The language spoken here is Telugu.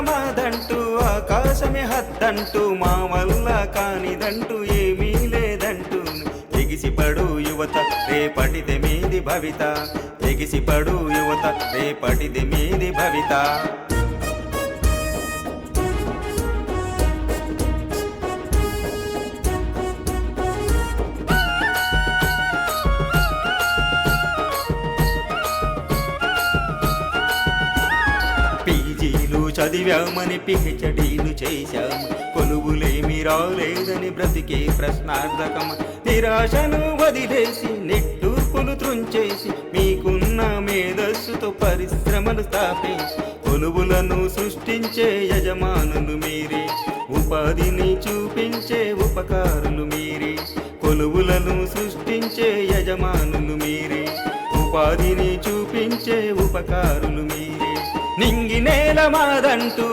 మాదంటూ ఆకాశమే హద్దంటూ మా వల్ల కానిదంటూ ఏమీ లేదంటూ ఎగిసిపడు యువత రేపటిది మీది భవిత ఎగిసిపడు యువత రేపటిది మీది భవిత పీజీలు చదివామని పిహెచ్డీలు చేశాము కొలువులేమి రాలేదని బ్రతికే ప్రశ్నార్థకం నిరాశను వదిలేసి నిట్టూర్పులు త్రుంచేసి మీకున్న మేధస్సుతో పరిశ్రమలు స్థాపించి కొలువులను సృష్టించే యజమానులు మీరే ఉపాధిని చూపించే ఉపకారులు మీరే కొలువులను సృష్టించే యజమానులు మీరే ఉపాధిని చూపించే ఉపకారులు మీరే నింగి నేల మాదంటూ